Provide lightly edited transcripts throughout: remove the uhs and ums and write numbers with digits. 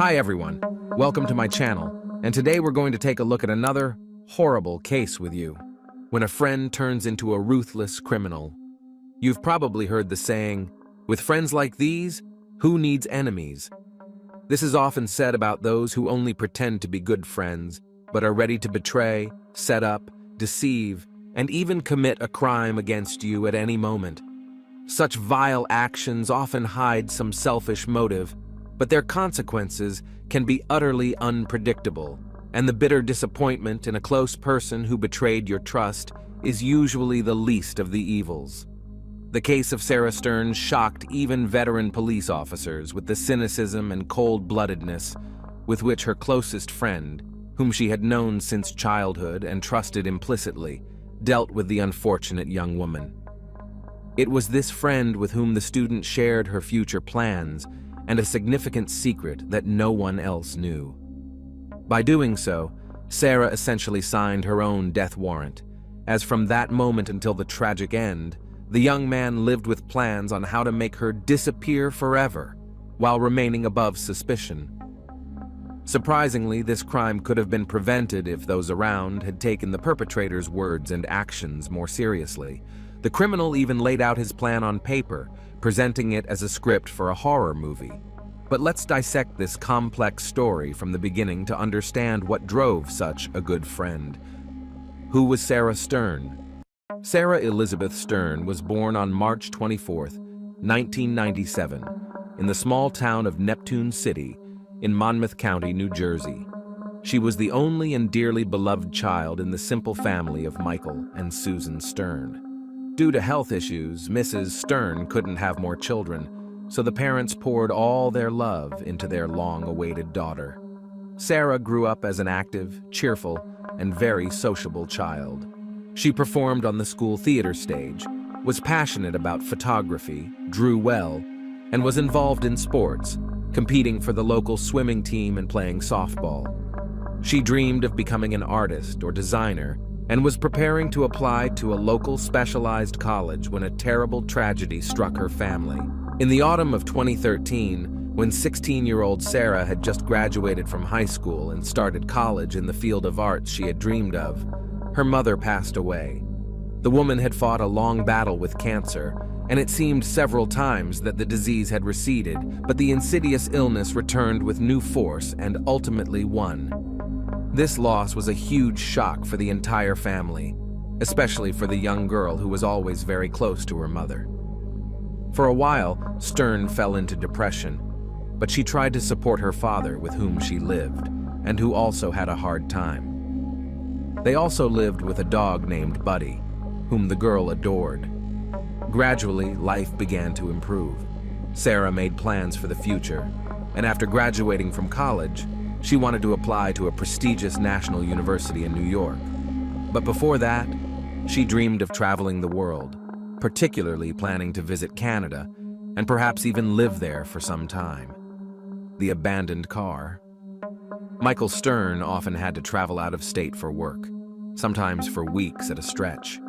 Hi everyone, welcome to my channel, and today we're going to take a look at another horrible case with you. When a friend turns into a ruthless criminal. You've probably heard the saying, with friends like these, who needs enemies? This is often said about those who only pretend to be good friends, but are ready to betray, set up, deceive, and even commit a crime against you at any moment. Such vile actions often hide some selfish motive, but their consequences can be utterly unpredictable, and the bitter disappointment in a close person who betrayed your trust is usually the least of the evils. The case of Sarah Stern shocked even veteran police officers with the cynicism and cold-bloodedness with which her closest friend, whom she had known since childhood and trusted implicitly, dealt with the unfortunate young woman. It was this friend with whom the student shared her future plans and a significant secret that no one else knew. By doing so, Sarah essentially signed her own death warrant, as from that moment until the tragic end, the young man lived with plans on how to make her disappear forever, while remaining above suspicion. Surprisingly, this crime could have been prevented if those around had taken the perpetrator's words and actions more seriously. The criminal even laid out his plan on paper, presenting it as a script for a horror movie. But let's dissect this complex story from the beginning to understand what drove such a good friend. Who was Sarah Stern? Sarah Elizabeth Stern was born on March 24, 1997, in the small town of Neptune City in Monmouth County, New Jersey. She was the only and dearly beloved child in the simple family of Michael and Susan Stern. Due to health issues, Mrs. Stern couldn't have more children, so the parents poured all their love into their long-awaited daughter. Sarah grew up as an active, cheerful, and very sociable child. She performed on the school theater stage, was passionate about photography, drew well, and was involved in sports, competing for the local swimming team and playing softball. She dreamed of becoming an artist or designer and was preparing to apply to a local specialized college when a terrible tragedy struck her family. In the autumn of 2013, when 16-year-old Sarah had just graduated from high school and started college in the field of arts she had dreamed of, her mother passed away. The woman had fought a long battle with cancer, and it seemed several times that the disease had receded, but the insidious illness returned with new force and ultimately won. This loss was a huge shock for the entire family, especially for the young girl who was always very close to her mother. For a while, Stern fell into depression, but she tried to support her father with whom she lived, and who also had a hard time. They also lived with a dog named Buddy, whom the girl adored. Gradually, life began to improve. Sarah made plans for the future, and after graduating from college, she wanted to apply to a prestigious national university in New York. But before that, she dreamed of traveling the world, particularly planning to visit Canada, and perhaps even live there for some time. The abandoned car. Michael Stern often had to travel out of state for work, sometimes for weeks at a stretch.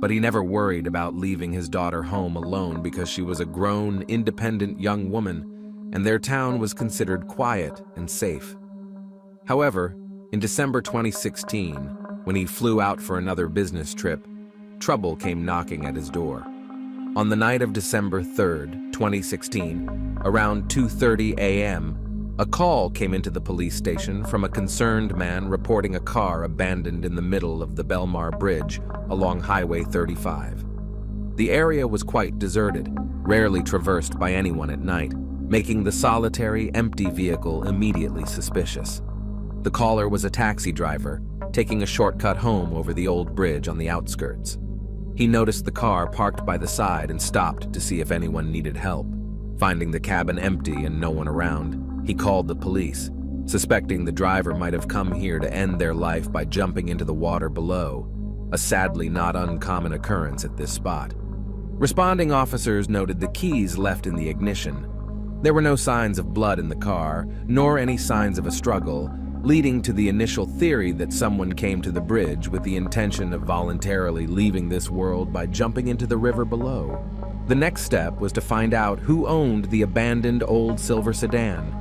But he never worried about leaving his daughter home alone because she was a grown, independent young woman, and their town was considered quiet and safe. However, in December 2016, when he flew out for another business trip, trouble came knocking at his door. On the night of December 3rd, 2016, around 2:30 a.m., a call came into the police station from a concerned man reporting a car abandoned in the middle of the Belmar Bridge along Highway 35. The area was quite deserted, rarely traversed by anyone at night, making the solitary, empty vehicle immediately suspicious. The caller was a taxi driver, taking a shortcut home over the old bridge on the outskirts. He noticed the car parked by the side and stopped to see if anyone needed help. Finding the cabin empty and no one around, he called the police, suspecting the driver might have come here to end their life by jumping into the water below, a sadly not uncommon occurrence at this spot. Responding officers noted the keys left in the ignition. There were no signs of blood in the car, nor any signs of a struggle, leading to the initial theory that someone came to the bridge with the intention of voluntarily leaving this world by jumping into the river below. The next step was to find out who owned the abandoned old silver sedan.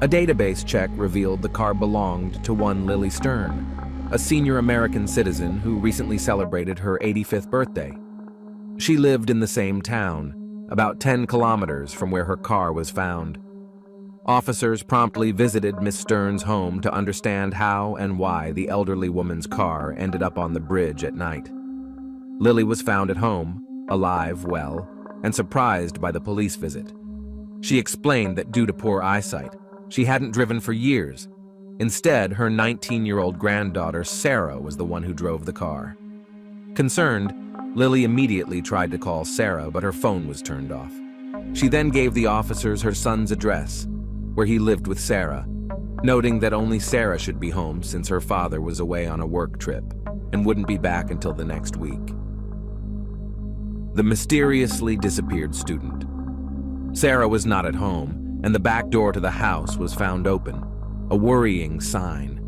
A database check revealed the car belonged to one Lily Stern, a senior American citizen who recently celebrated her 85th birthday. She lived in the same town, about 10 kilometers from where her car was found. Officers promptly visited Miss Stern's home to understand how and why the elderly woman's car ended up on the bridge at night. Lily was found at home, alive, well, and surprised by the police visit. She explained that due to poor eyesight, she hadn't driven for years. Instead, her 19-year-old granddaughter, Sarah, was the one who drove the car. Concerned, Lily immediately tried to call Sarah, but her phone was turned off. She then gave the officers her son's address, where he lived with Sarah, noting that only Sarah should be home since her father was away on a work trip and wouldn't be back until the next week. The mysteriously disappeared student. Sarah was not at home, and the back door to the house was found open, a worrying sign.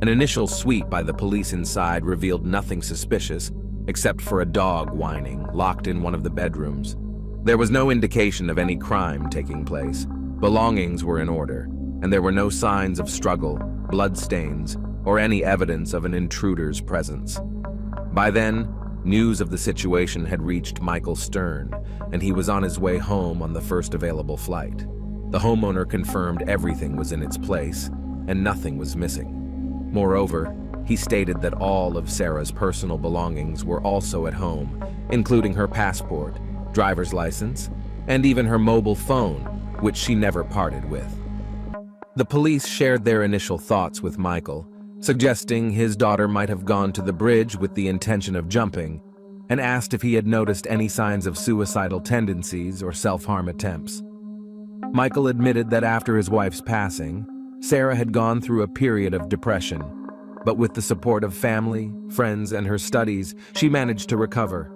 An initial sweep by the police inside revealed nothing suspicious except for a dog whining locked in one of the bedrooms. There was no indication of any crime taking place. Belongings were in order, and there were no signs of struggle, bloodstains, or any evidence of an intruder's presence. By then, news of the situation had reached Michael Stern, and he was on his way home on the first available flight. The homeowner confirmed everything was in its place, and nothing was missing. Moreover, he stated that all of Sarah's personal belongings were also at home, including her passport, driver's license, and even her mobile phone, which she never parted with. The police shared their initial thoughts with Michael, suggesting his daughter might have gone to the bridge with the intention of jumping, and asked if he had noticed any signs of suicidal tendencies or self-harm attempts. Michael admitted that after his wife's passing, Sarah had gone through a period of depression, but with the support of family, friends, and her studies, she managed to recover.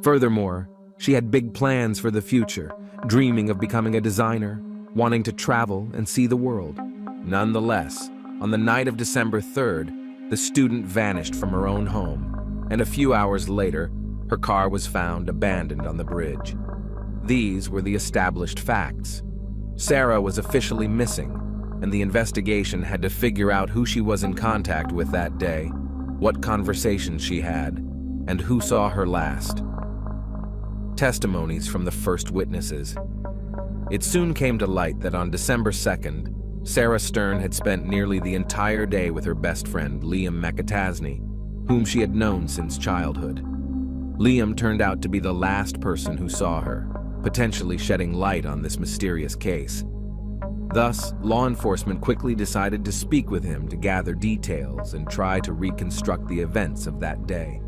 Furthermore, she had big plans for the future, dreaming of becoming a designer, wanting to travel and see the world. Nonetheless, on the night of December 3rd, the student vanished from her own home, and a few hours later, her car was found abandoned on the bridge. These were the established facts. Sarah was officially missing, and the investigation had to figure out who she was in contact with that day, what conversations she had, and who saw her last. Testimonies from the first witnesses. It soon came to light that on December 2nd, Sarah Stern had spent nearly the entire day with her best friend, Liam McAtasney, whom she had known since childhood. Liam turned out to be the last person who saw her, potentially shedding light on this mysterious case. Thus, law enforcement quickly decided to speak with him to gather details and try to reconstruct the events of that day.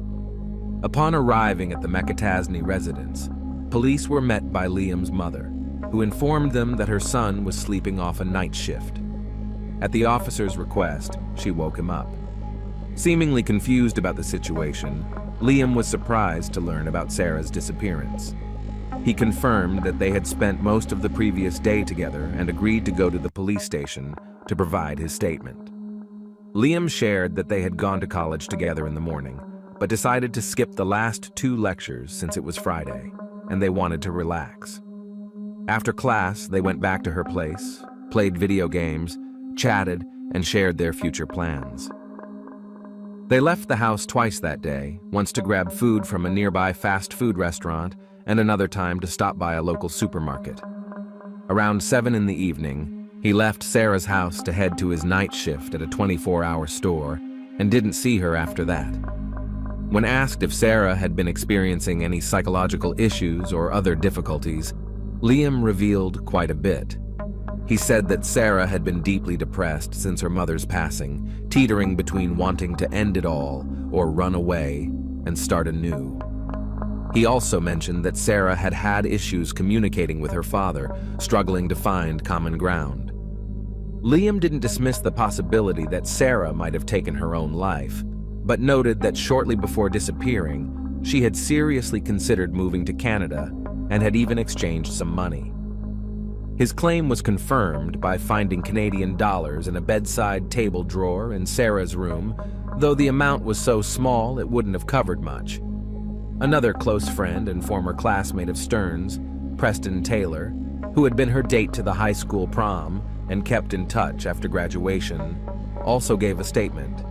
Upon arriving at the McAtasney residence, police were met by Liam's mother, who informed them that her son was sleeping off a night shift. At the officer's request, she woke him up. Seemingly confused about the situation, Liam was surprised to learn about Sarah's disappearance. He confirmed that they had spent most of the previous day together and agreed to go to the police station to provide his statement. Liam shared that they had gone to college together in the morning, but decided to skip the last 2 lectures since it was Friday, and they wanted to relax. After class, they went back to her place, played video games, chatted, and shared their future plans. They left the house twice that day, once to grab food from a nearby fast food restaurant, and another time to stop by a local supermarket. Around 7 in the evening, he left Sarah's house to head to his night shift at a 24-hour store, and didn't see her after that. When asked if Sarah had been experiencing any psychological issues or other difficulties, Liam revealed quite a bit. He said that Sarah had been deeply depressed since her mother's passing, teetering between wanting to end it all or run away and start anew. He also mentioned that Sarah had had issues communicating with her father, struggling to find common ground. Liam didn't dismiss the possibility that Sarah might have taken her own life, but noted that shortly before disappearing, she had seriously considered moving to Canada and had even exchanged some money. His claim was confirmed by finding Canadian dollars in a bedside table drawer in Sarah's room, though the amount was so small it wouldn't have covered much. Another close friend and former classmate of Stern's, Preston Taylor, who had been her date to the high school prom, and kept in touch after graduation, also gave a statement.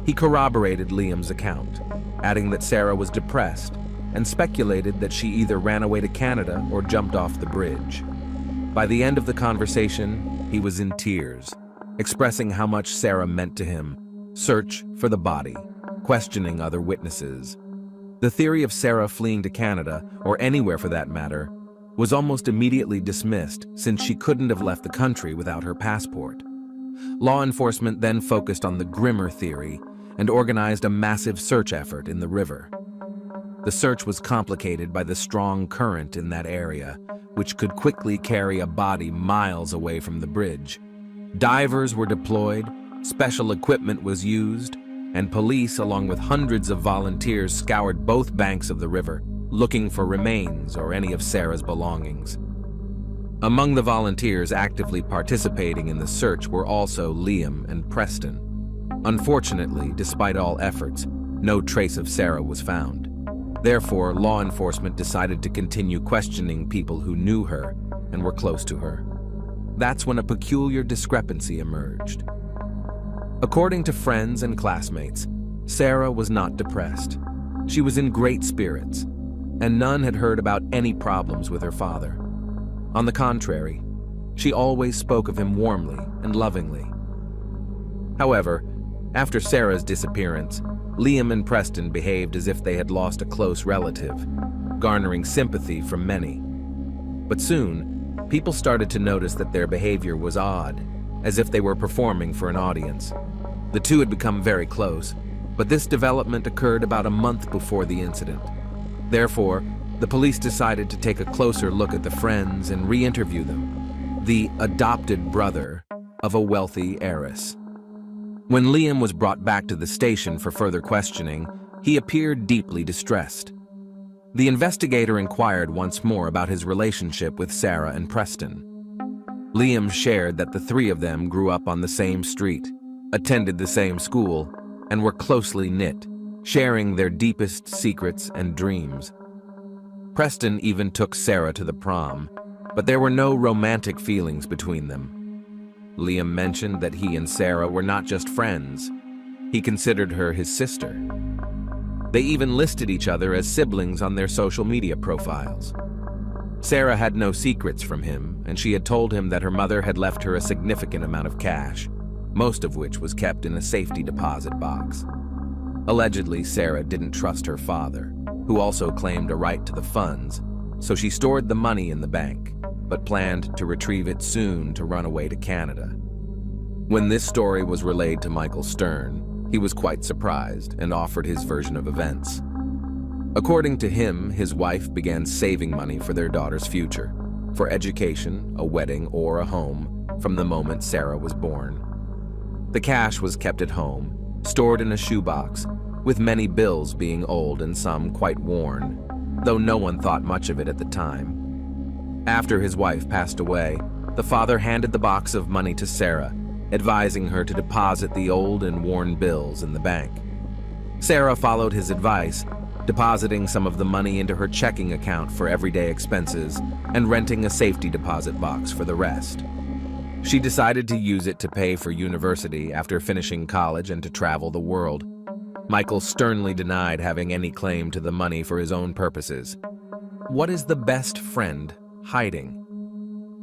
He corroborated Liam's account, adding that Sarah was depressed and speculated that she either ran away to Canada or jumped off the bridge. By the end of the conversation, he was in tears, expressing how much Sarah meant to him. Search for the body, questioning other witnesses. The theory of Sarah fleeing to Canada, or anywhere for that matter, was almost immediately dismissed since she couldn't have left the country without her passport. Law enforcement then focused on the grimmer theory and organized a massive search effort in the river. The search was complicated by the strong current in that area, which could quickly carry a body miles away from the bridge. Divers were deployed, special equipment was used, and police, along with hundreds of volunteers, scoured both banks of the river, looking for remains or any of Sarah's belongings. Among the volunteers actively participating in the search were also Liam and Preston. Unfortunately, despite all efforts, no trace of Sarah was found. Therefore, law enforcement decided to continue questioning people who knew her and were close to her. That's when a peculiar discrepancy emerged. According to friends and classmates, Sarah was not depressed. She was in great spirits, and none had heard about any problems with her father. On the contrary, she always spoke of him warmly and lovingly. However, after Sarah's disappearance, Liam and Preston behaved as if they had lost a close relative, garnering sympathy from many. But soon, people started to notice that their behavior was odd, as if they were performing for an audience. The two had become very close, but this development occurred about a month before the incident. Therefore, the police decided to take a closer look at the friends and re-interview them, the adopted brother of a wealthy heiress. When Liam was brought back to the station for further questioning, he appeared deeply distressed. The investigator inquired once more about his relationship with Sarah and Preston. Liam shared that the three of them grew up on the same street, attended the same school, and were closely knit, sharing their deepest secrets and dreams. Preston even took Sarah to the prom, but there were no romantic feelings between them. Liam mentioned that he and Sarah were not just friends. He considered her his sister. They even listed each other as siblings on their social media profiles. Sarah had no secrets from him, and she had told him that her mother had left her a significant amount of cash, most of which was kept in a safety deposit box. Allegedly, Sarah didn't trust her father, who also claimed a right to the funds, so she stored the money in the bank, but planned to retrieve it soon to run away to Canada. When this story was relayed to Michael Stern, he was quite surprised and offered his version of events. According to him, his wife began saving money for their daughter's future, for education, a wedding, or a home, from the moment Sarah was born. The cash was kept at home, stored in a shoebox, with many bills being old and some quite worn, though no one thought much of it at the time. After his wife passed away, the father handed the box of money to Sarah, advising her to deposit the old and worn bills in the bank. Sarah followed his advice, depositing some of the money into her checking account for everyday expenses and renting a safety deposit box for the rest. She decided to use it to pay for university after finishing college and to travel the world. Michael sternly denied having any claim to the money for his own purposes. What is the best friend hiding?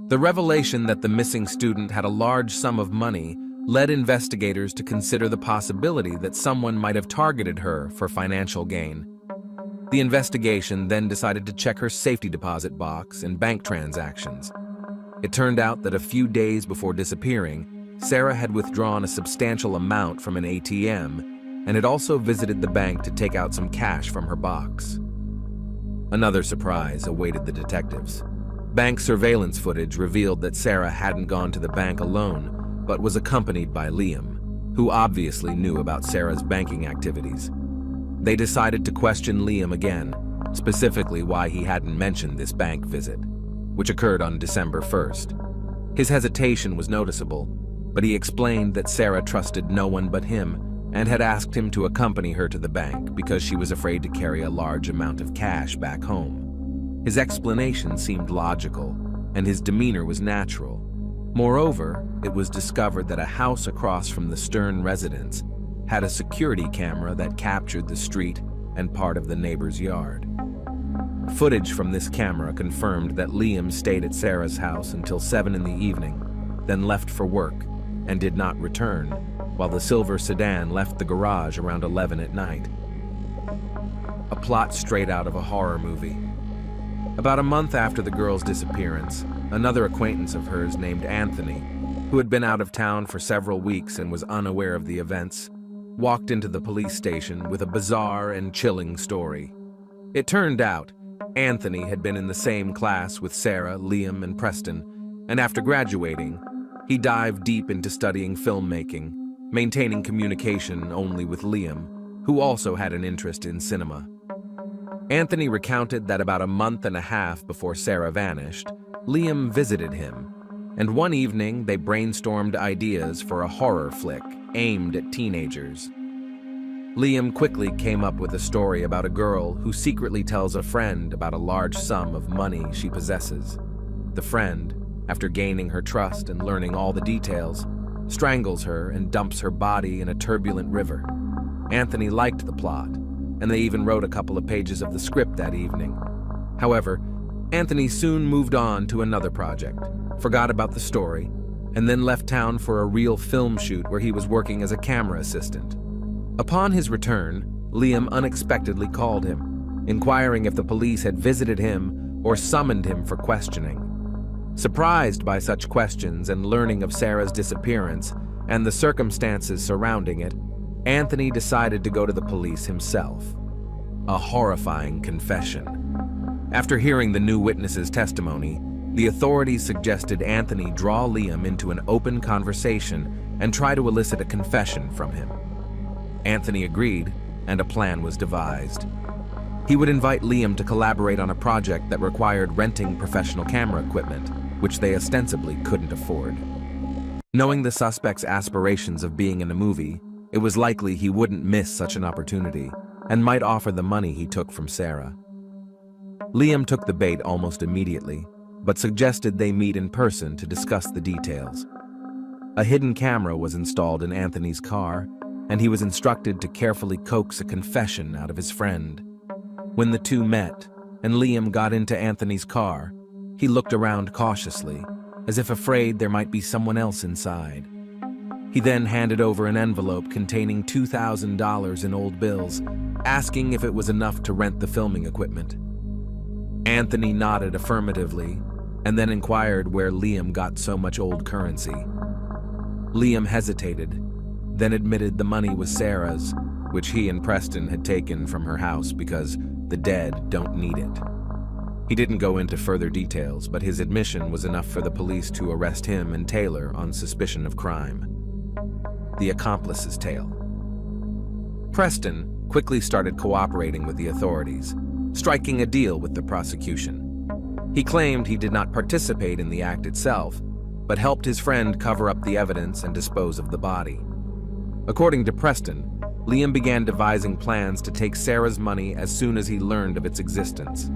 The revelation that the missing student had a large sum of money led investigators to consider the possibility that someone might have targeted her for financial gain. The investigation then decided to check her safety deposit box and bank transactions. It turned out that a few days before disappearing, Sarah had withdrawn a substantial amount from an ATM and had also visited the bank to take out some cash from her box. Another surprise awaited the detectives. Bank surveillance footage revealed that Sarah hadn't gone to the bank alone, but was accompanied by Liam, who obviously knew about Sarah's banking activities. They decided to question Liam again, specifically why he hadn't mentioned this bank visit, which occurred on December 1st. His hesitation was noticeable, but he explained that Sarah trusted no one but him and had asked him to accompany her to the bank because she was afraid to carry a large amount of cash back home. His explanation seemed logical, and his demeanor was natural. Moreover, it was discovered that a house across from the Stern residence had a security camera that captured the street and part of the neighbor's yard. Footage from this camera confirmed that Liam stayed at Sarah's house until 7 in the evening, then left for work and did not return, while the silver sedan left the garage around 11 at night. A plot straight out of a horror movie. About a month after the girl's disappearance, another acquaintance of hers named Anthony, who had been out of town for several weeks and was unaware of the events, walked into the police station with a bizarre and chilling story. It turned out Anthony had been in the same class with Sarah, Liam, and Preston, and after graduating, he dived deep into studying filmmaking, maintaining communication only with Liam, who also had an interest in cinema. Anthony recounted that about a month and a half before Sarah vanished, Liam visited him, and one evening they brainstormed ideas for a horror flick aimed at teenagers. Liam quickly came up with a story about a girl who secretly tells a friend about a large sum of money she possesses. The friend, after gaining her trust and learning all the details, strangles her and dumps her body in a turbulent river. Anthony liked the plot, and they even wrote a couple of pages of the script that evening. However, Anthony soon moved on to another project, forgot about the story, and then left town for a real film shoot where he was working as a camera assistant. Upon his return, Liam unexpectedly called him, inquiring if the police had visited him or summoned him for questioning. Surprised by such questions and learning of Sarah's disappearance and the circumstances surrounding it, Anthony decided to go to the police himself. A horrifying confession. After hearing the new witness's testimony, the authorities suggested Anthony draw Liam into an open conversation and try to elicit a confession from him. Anthony agreed, and a plan was devised. He would invite Liam to collaborate on a project that required renting professional camera equipment, which they ostensibly couldn't afford. Knowing the suspect's aspirations of being in a movie, it was likely he wouldn't miss such an opportunity and might offer the money he took from Sarah. Liam took the bait almost immediately, but suggested they meet in person to discuss the details. A hidden camera was installed in Anthony's car, and he was instructed to carefully coax a confession out of his friend. When the two met, and Liam got into Anthony's car, he looked around cautiously, as if afraid there might be someone else inside. He then handed over an envelope containing $2,000 in old bills, asking if it was enough to rent the filming equipment. Anthony nodded affirmatively, and then inquired where Liam got so much old currency. Liam hesitated, then admitted the money was Sarah's, which he and Preston had taken from her house because the dead don't need it. He didn't go into further details, but his admission was enough for the police to arrest him and Taylor on suspicion of crime. The accomplice's tale. Preston quickly started cooperating with the authorities, striking a deal with the prosecution. He claimed he did not participate in the act itself, but helped his friend cover up the evidence and dispose of the body. According to Preston, Liam began devising plans to take Sarah's money as soon as he learned of its existence.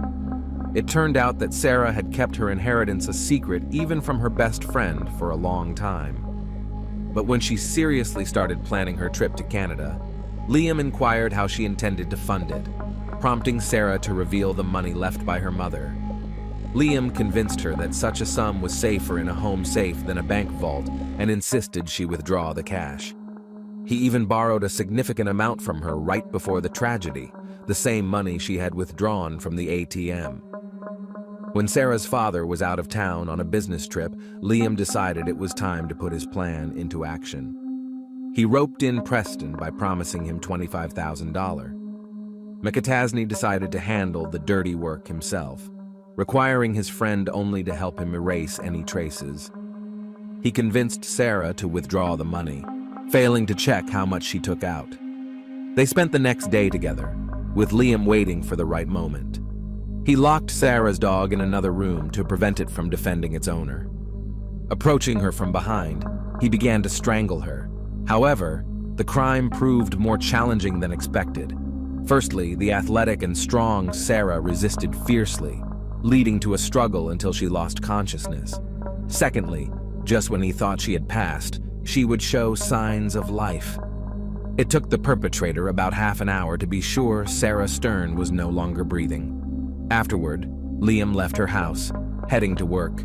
It turned out that Sarah had kept her inheritance a secret even from her best friend for a long time. But when she seriously started planning her trip to Canada, Liam inquired how she intended to fund it, prompting Sarah to reveal the money left by her mother. Liam convinced her that such a sum was safer in a home safe than a bank vault and insisted she withdraw the cash. He even borrowed a significant amount from her right before the tragedy, the same money she had withdrawn from the ATM. When Sarah's father was out of town on a business trip, Liam decided it was time to put his plan into action. He roped in Preston by promising him $25,000. McAtasney decided to handle the dirty work himself, requiring his friend only to help him erase any traces. He convinced Sarah to withdraw the money, failing to check how much she took out. They spent the next day together, with Liam waiting for the right moment. He locked Sarah's dog in another room to prevent it from defending its owner. Approaching her from behind, he began to strangle her. However, the crime proved more challenging than expected. Firstly, the athletic and strong Sarah resisted fiercely, leading to a struggle until she lost consciousness. Secondly, Just when he thought she had passed, she would show signs of life. It took the perpetrator about half an hour to be sure Sarah Stern was no longer breathing. Afterward, Liam left her house, heading to work,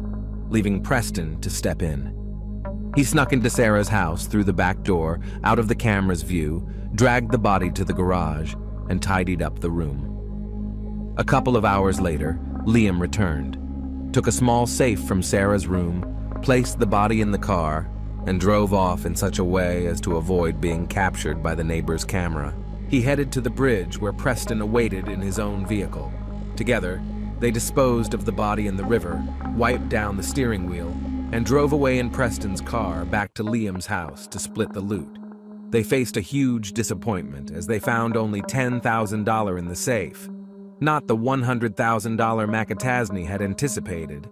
leaving Preston to step in. He snuck into Sarah's house through the back door, out of the camera's view, dragged the body to the garage, and tidied up the room. A couple of hours later, Liam returned, took a small safe from Sarah's room, placed the body in the car, and drove off in such a way as to avoid being captured by the neighbor's camera. He headed to the bridge where Preston awaited in his own vehicle. Together, they disposed of the body in the river, wiped down the steering wheel, and drove away in Preston's car back to Liam's house to split the loot. They faced a huge disappointment as they found only $10,000 in the safe, not the $100,000 McAtasney had anticipated.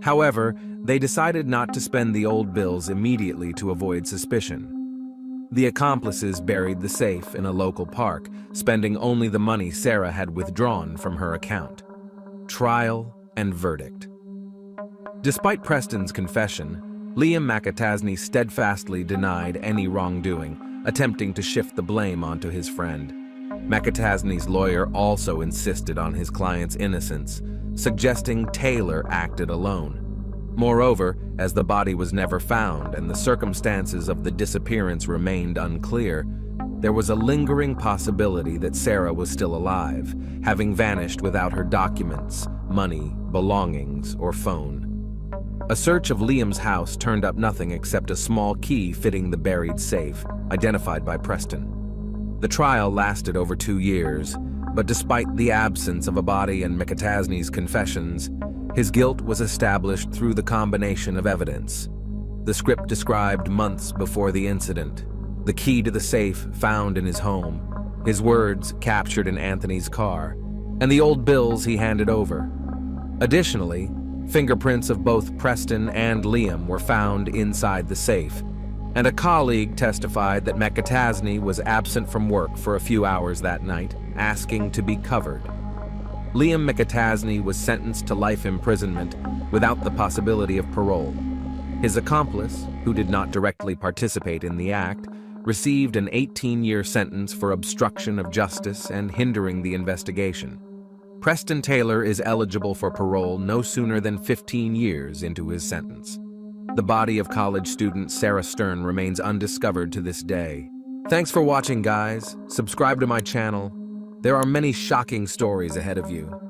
However, they decided not to spend the old bills immediately to avoid suspicion. The accomplices buried the safe in a local park, spending only the money Sarah had withdrawn from her account. Trial and verdict. Despite Preston's confession, Liam McAtasney steadfastly denied any wrongdoing, attempting to shift the blame onto his friend. McAtasney's lawyer also insisted on his client's innocence, suggesting Taylor acted alone. Moreover, as the body was never found and the circumstances of the disappearance remained unclear, there was a lingering possibility that Sarah was still alive, having vanished without her documents, money, belongings, or phone. A search of Liam's house turned up nothing except a small key fitting the buried safe, identified by Preston. The trial lasted over 2 years, but despite the absence of a body and McAtasney's confessions, his guilt was established through the combination of evidence. The script described months before the incident, the key to the safe found in his home, his words captured in Anthony's car, and the old bills he handed over. Additionally, fingerprints of both Preston and Liam were found inside the safe, and a colleague testified that McAtasney was absent from work for a few hours that night, asking to be covered. Liam McAtasney was sentenced to life imprisonment without the possibility of parole. His accomplice, who did not directly participate in the act, received an 18-year sentence for obstruction of justice and hindering the investigation. Preston Taylor is eligible for parole no sooner than 15 years into his sentence. The body of college student Sarah Stern remains undiscovered to this day. Thanks for watching, guys. Subscribe to my channel. There are many shocking stories ahead of you.